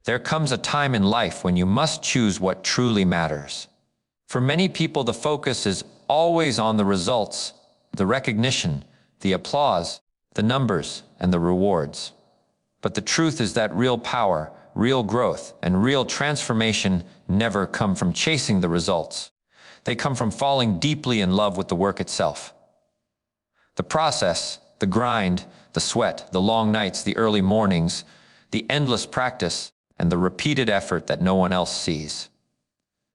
There comes a time in life when you must choose what truly matters. For many people, the focus is always on the results, the recognition, the applause, the numbers, and the rewards. But the truth is that real power, real growth, and real transformation never come from chasing the results. They come from falling deeply in love with the work itself. The process, the grind, the sweat, the long nights, the early mornings, the endless practice, and the repeated effort that no one else sees.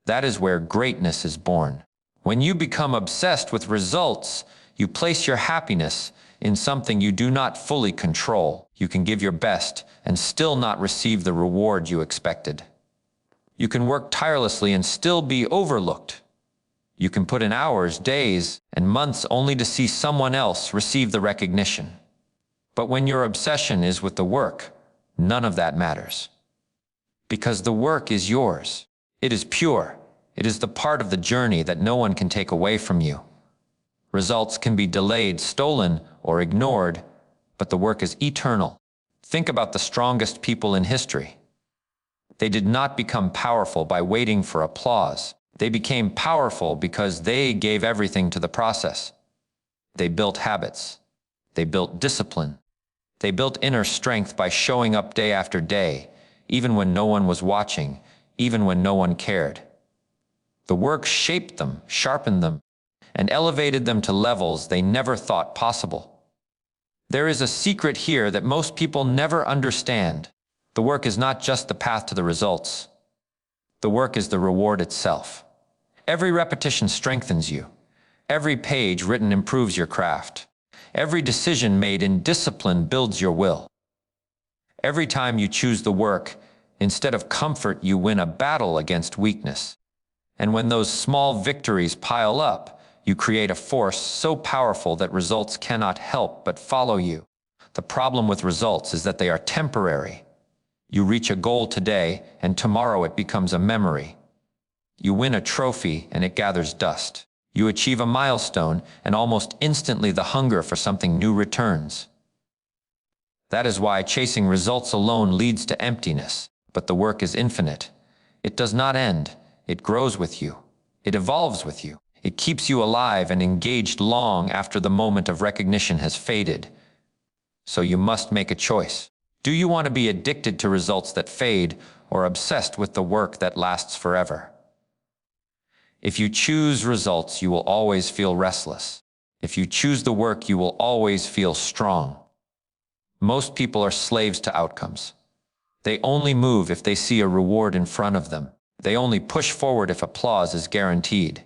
That is where greatness is born. When you become obsessed with results, you place your happiness in something you do not fully control. You can give your best and still not receive the reward you expected. You can work tirelessly and still be overlooked. You can put in hours, days, and months only to see someone else receive the recognition. But when your obsession is with the work, none of that matters. Because the work is yours. It is pure. It is the part of the journey that no one can take away from you. Results can be delayed, stolen, or ignored, but the work is eternal. Think about the strongest people in history. They did not become powerful by waiting for applause. They became powerful because they gave everything to the process. They built habits. They built discipline. They built inner strength by showing up day after day, even when no one was watching, even when no one cared. The work shaped them, sharpened them, and elevated them to levels they never thought possible. There is a secret here that most people never understand. The work is not just the path to the results. The work is the reward itself. Every repetition strengthens you. Every page written improves your craft. Every decision made in discipline builds your will. Every time you choose the work, instead of comfort, you win a battle against weakness. And when those small victories pile up, you create a force so powerful that results cannot help but follow you. The problem with results is that they are temporary. You reach a goal today, and tomorrow it becomes a memory. You win a trophy, and it gathers dust. You achieve a milestone, and almost instantly the hunger for something new returns. That is why chasing results alone leads to emptiness. But the work is infinite. It does not end. It grows with you. It evolves with you. It keeps you alive and engaged long after the moment of recognition has faded. So you must make a choice. Do you want to be addicted to results that fade, or obsessed with the work that lasts forever? If you choose results, you will always feel restless. If you choose the work, you will always feel strong. Most people are slaves to outcomes. They only move if they see a reward in front of them. They only push forward if applause is guaranteed.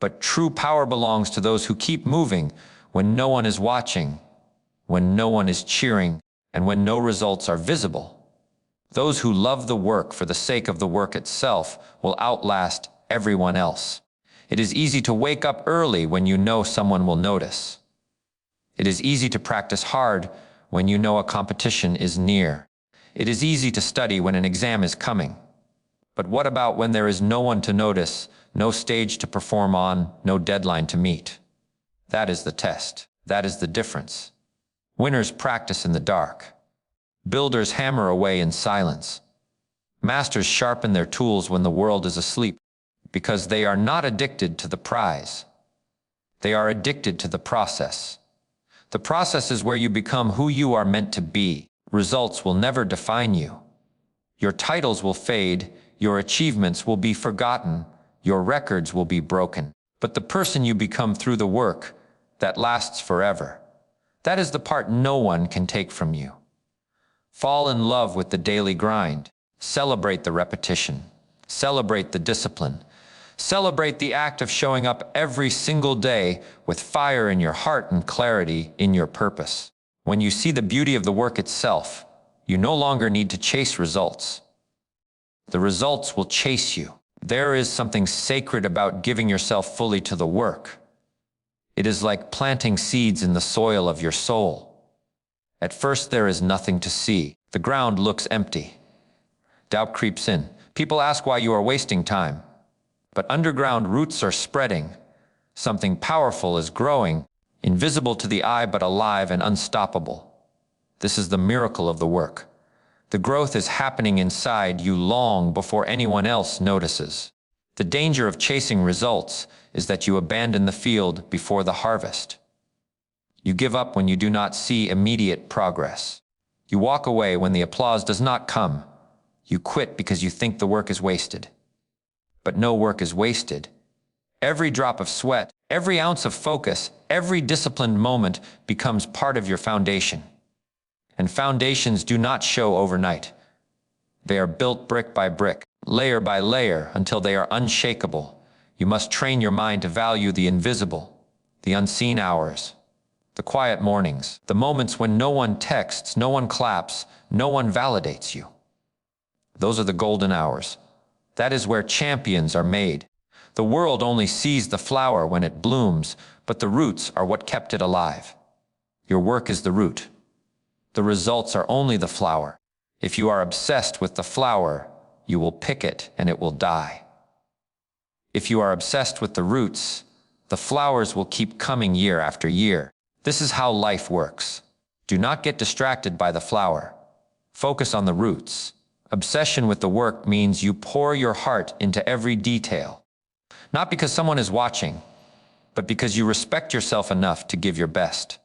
But true power belongs to those who keep moving when no one is watching, when no one is cheering, and when no results are visible. Those who love the work for the sake of the work itself will outlast everyone else. It is easy to wake up early when you know someone will notice. It is easy to practice hard when you know a competition is near. It is easy to study when an exam is coming. But what about when there is no one to notice, no stage to perform on, no deadline to meet? That is the test. That is the difference. Winners practice in the dark. Builders hammer away in silence. Masters sharpen their tools when the world is asleep, because they are not addicted to the prize. They are addicted to the process. The process is where you become who you are meant to be. Results will never define you. Your titles will fade, your achievements will be forgotten, your records will be broken. But the person you become through the work, that lasts forever. That is the part no one can take from you. Fall in love with the daily grind. Celebrate the repetition. Celebrate the discipline. Celebrate the act of showing up every single day with fire in your heart and clarity in your purpose. When you see the beauty of the work itself, you no longer need to chase results. The results will chase you. There is something sacred about giving yourself fully to the work. It is like planting seeds in the soil of your soul. At first, there is nothing to see. The ground looks empty. Doubt creeps in. People ask why you are wasting time. But underground roots are spreading. Something powerful is growing, invisible to the eye but alive and unstoppable. This is the miracle of the work. The growth is happening inside you long before anyone else notices. The danger of chasing results is that you abandon the field before the harvest. You give up when you do not see immediate progress. You walk away when the applause does not come. You quit because you think the work is wasted. But no work is wasted. Every drop of sweat, every ounce of focus, every disciplined moment becomes part of your foundation. And foundations do not show overnight. They are built brick by brick, layer by layer, until they are unshakable. You must train your mind to value the invisible, the unseen hours, the quiet mornings, the moments when no one texts, no one claps, no one validates you. Those are the golden hours. That is where champions are made. The world only sees the flower when it blooms, but the roots are what kept it alive. Your work is the root. The results are only the flower. If you are obsessed with the flower, you will pick it and it will die. If you are obsessed with the roots, the flowers will keep coming year after year. This is how life works. Do not get distracted by the flower. Focus on the roots. Obsession with the work means you pour your heart into every detail. Not because someone is watching, but because you respect yourself enough to give your best.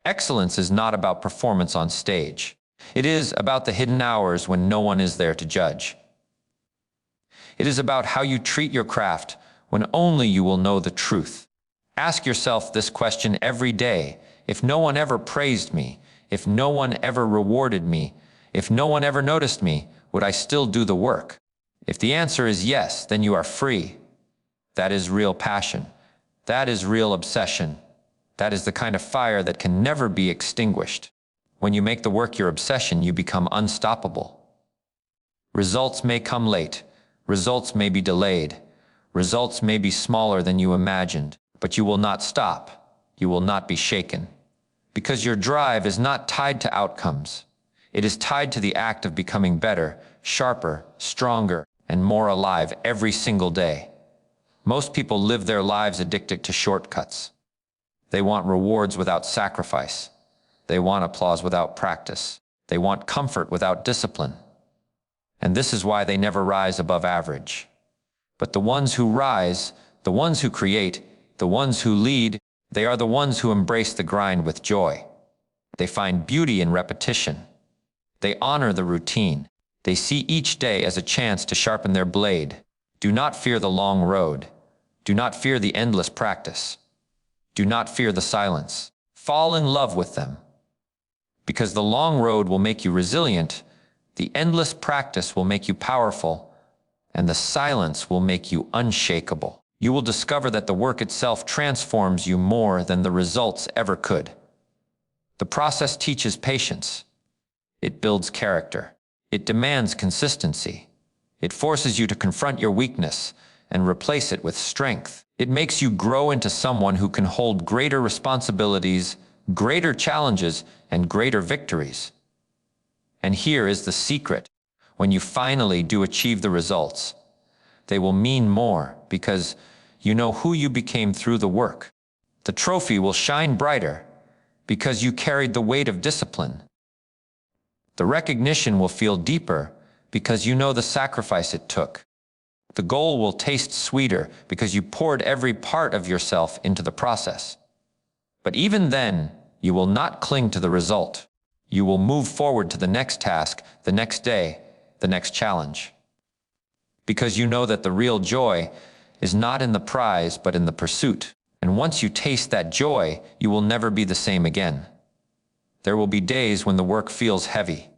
Excellence is not about performance on stage. It is about the hidden hours when no one is there to judge. It is about how you treat your craft when only you will know the truth. Ask yourself this question every day. If no one ever praised me, if no one ever rewarded me, if no one ever noticed me, would I still do the work? If the answer is yes, then you are free. That is real passion. That is real obsession. That is the kind of fire that can never be extinguished. When you make the work your obsession, you become unstoppable. Results may come late. Results may be delayed. Results may be smaller than you imagined, but you will not stop. You will not be shaken. Because your drive is not tied to outcomes. It is tied to the act of becoming better, sharper, stronger, and more alive every single day. Most people live their lives addicted to shortcuts. They want rewards without sacrifice. They want applause without practice. They want comfort without discipline. And this is why they never rise above average. But the ones who rise, the ones who create, the ones who lead, they are the ones who embrace the grind with joy. They find beauty in repetition. They honor the routine. They see each day as a chance to sharpen their blade. Do not fear the long road. Do not fear the endless practice. Do not fear the silence. Fall in love with them. Because the long road will make you resilient, the endless practice will make you powerful, and the silence will make you unshakable. You will discover that the work itself transforms you more than the results ever could. The process teaches patience. It builds character. It demands consistency. It forces you to confront your weakness and replace it with strength. It makes you grow into someone who can hold greater responsibilities, greater challenges, and greater victories. And here is the secret. When you finally do achieve the results, they will mean more because you know who you became through the work. The trophy will shine brighter because you carried the weight of discipline. The recognition will feel deeper because you know the sacrifice it took. The goal will taste sweeter because you poured every part of yourself into the process. But even then, you will not cling to the result. You will move forward to the next task, the next day, the next challenge. Because you know that the real joy is not in the prize, but in the pursuit. And once you taste that joy, you will never be the same again. There will be days when the work feels heavy.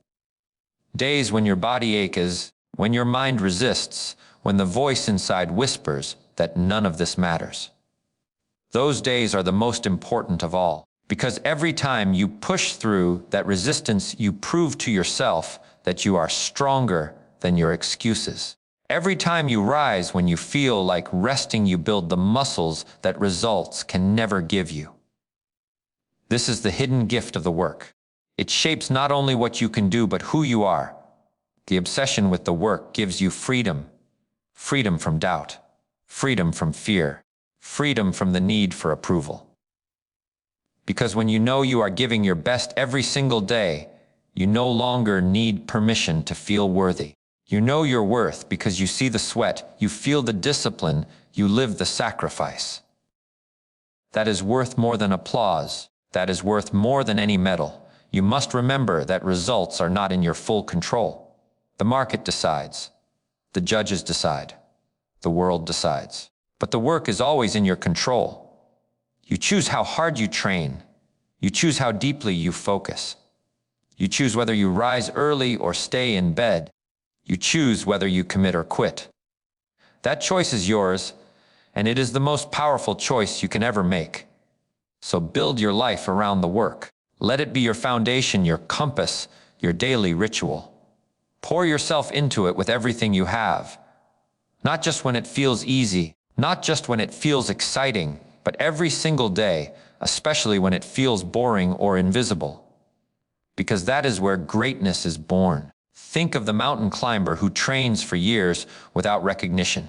Days when your body aches, when your mind resists, when the voice inside whispers that none of this matters. Those days are the most important of all, because every time you push through that resistance, you prove to yourself that you are stronger than your excuses. Every time you rise when you feel like resting, you build the muscles that results can never give you. This is the hidden gift of the work. It shapes not only what you can do, but who you are. The obsession with the work gives you freedom. Freedom from doubt. Freedom from fear. Freedom from the need for approval. Because when you know you are giving your best every single day, You no longer need permission to feel worthy. You know your worth because you see the sweat, you feel the discipline, you live the sacrifice. That is worth more than applause. That is worth more than any medal. You must remember that results are not in your full control. The market decides. The judges decide. The world decides. But the work is always in your control. You choose how hard you train. You choose how deeply you focus. You choose whether you rise early or stay in bed. You choose whether you commit or quit. That choice is yours, and it is the most powerful choice you can ever make. So build your life around the work. Let it be your foundation, your compass, your daily ritual. Pour yourself into it with everything you have. Not just when it feels easy, not just when it feels exciting, but every single day, especially when it feels boring or invisible. Because that is where greatness is born. Think of the mountain climber who trains for years without recognition.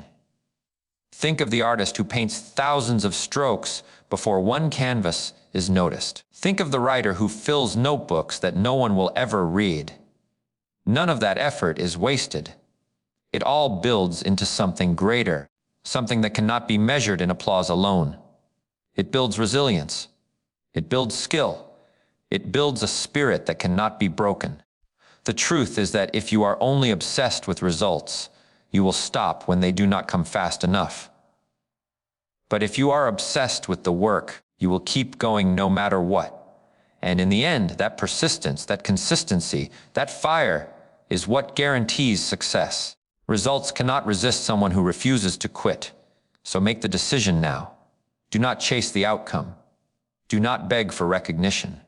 Think of the artist who paints thousands of strokes before one canvas is noticed. Think of the writer who fills notebooks that no one will ever read. None of that effort is wasted. It all builds into something greater, something that cannot be measured in applause alone. It builds resilience. It builds skill. It builds a spirit that cannot be broken. The truth is that if you are only obsessed with results, you will stop when they do not come fast enough. But if you are obsessed with the work, you will keep going no matter what. And in the end, that persistence, that consistency, that fire is what guarantees success. Results cannot resist someone who refuses to quit. So make the decision now. Do not chase the outcome. Do not beg for recognition.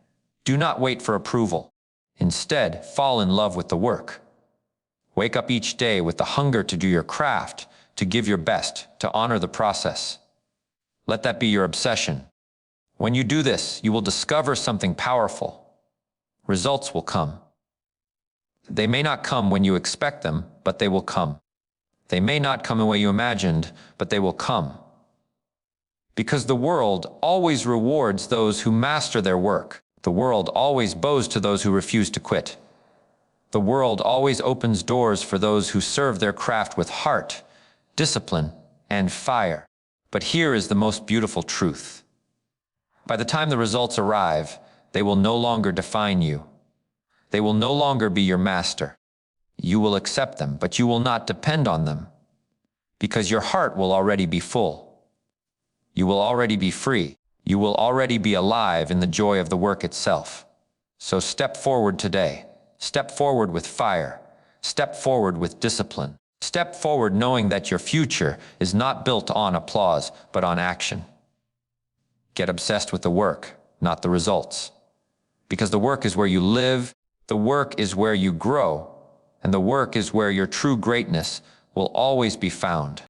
Do not wait for approval. Instead, fall in love with the work. Wake up each day with the hunger to do your craft, to give your best, to honor the process. Let that be your obsession. When you do this, you will discover something powerful. Results will come. They may not come when you expect them, but they will come. They may not come the way you imagined, but they will come. Because the world always rewards those who master their work. The world always bows to those who refuse to quit. The world always opens doors for those who serve their craft with heart, discipline, and fire. But here is the most beautiful truth. By the time the results arrive, they will no longer define you. They will no longer be your master. You will accept them, but you will not depend on them, because your heart will already be full. You will already be free. You will already be alive in the joy of the work itself. So step forward today. Step forward with fire. Step forward with discipline. Step forward knowing that your future is not built on applause, but on action. Get obsessed with the work, not the results. Because the work is where you live, the work is where you grow, and the work is where your true greatness will always be found.